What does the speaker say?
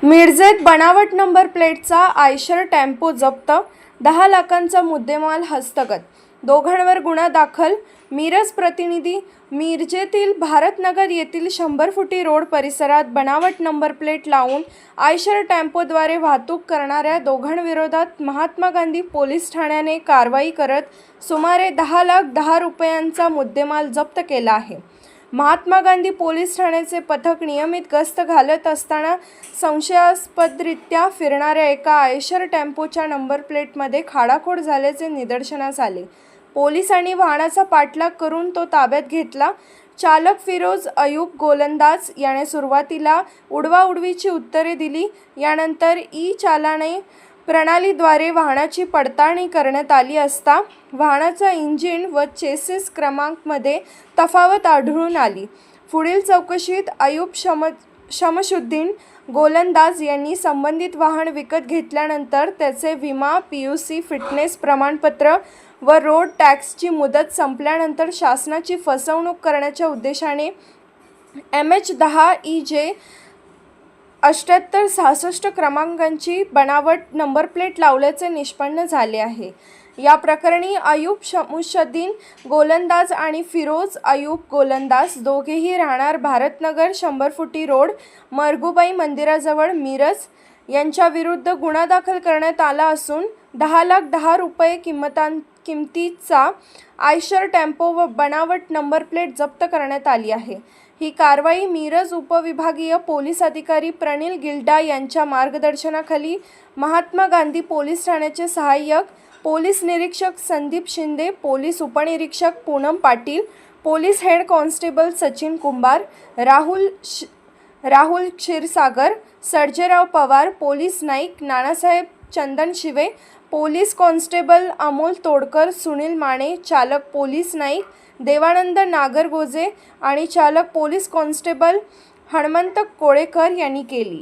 मिरजेत बनावट नंबर प्लेटचा Eicher tempo जप्त, 10 लाखांचा मुद्देमाल हस्तगत, दोघांवर गुन्हा दाखल. मिरज प्रतिनिधी. मिरजेतील भारतनगर येथील 100 फुटी रोड परिसरात बनावट नंबर प्लेट लावून आयशर टेम्पोद्वारे वाहतूक करणाऱ्या दोघांविरोधात महात्मा गांधी पोलीस ठाण्याने कारवाई करत सुमारे 10,10,00,000 रुपयांचा मुद्देमाल जप्त केला आहे. महात्मा गांधी पोलीस ठाण्याचे पथक नियमित गस्त घालत असताना संशयास्पदरित्या फिरणाऱ्या एका आयशर टेम्पोच्या नंबर प्लेटमध्ये खाडाखोड झाल्याचे निदर्शनास आले. पोलिसांनी वाहनाचा पाठलाग करून तो ताब्यात घेतला. चालक फिरोज अयूब गोलंदाज याने सुरुवातीला उडवाउडवीची उत्तरे दिली. यानंतर ई-चालाने प्रणालीद्वारे वाहनाची पडताळणी करण्यात आली असता वाहनाचा इंजिन व चेसिस क्रमांकमध्ये तफावत आढळून आली. पुढील चौकशीत अयूब शमशुद्दीन गोलंदाज यांनी संबंधित वाहन विकत घेतल्यानंतर त्याचे विमा, PUC, फिटनेस प्रमाणपत्र व रोड टॅक्सची मुदत संपल्यानंतर शासनाची फसवणूक करण्याच्या उद्देशाने MH10 EJ 7866 क्रमांकांची बनावट नंबर प्लेट लावल्याचे निष्पन्न झाले आहे. या प्रकरणी अयूब शमशुद्दीन गोलंदाज आणि फिरोज अयूब गोलंदाज दोघेही राहणार भारतनगर 100 फुटी रोड, मरगुबाई मंदिराजवळ, मिरज यांच्या विरुद्ध गुन्हा दाखल करण्यात आला असून 10,10,00,000 रुपये किमतीचा आयशर टेम्पो व बनावट नंबर प्लेट जप्त करण्यात आली आहे. ही कारवाई मिरज उपविभागीय पोलीस अधिकारी प्रनिल गिल्डा यांच्या मार्गदर्शनाखाली महात्मा गांधी पोलीस ठाण्याचे सहाय्यक पोलीस निरीक्षक संदीप शिंदे, पोलीस उपनिरीक्षक Poonam Patil, police head constable Sachin Kumbhar, Rahul Kshirsagar, Sarjerao Pawar, police Naik Nanasaheb Chandanshive, police constable Amol Todkar, Sunil Mane, चालक पोलीस नाईक देवानंद नागरगोजे आणि चालक पोलीस कॉन्स्टेबल हणमंत कोळेकर यांनी केली.